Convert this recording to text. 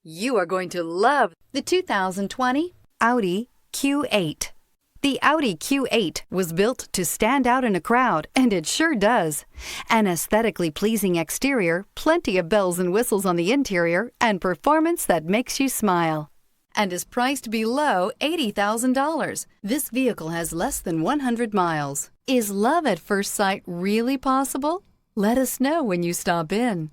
You are going to love the 2020 Audi Q8. The Audi Q8 was built to stand out in a crowd, and it sure does. An aesthetically pleasing exterior, plenty of bells and whistles on the interior, and performance that makes you smile. And is priced below $80,000. This vehicle has less than 100 miles. Is love at first sight really possible? Let us know when you stop in.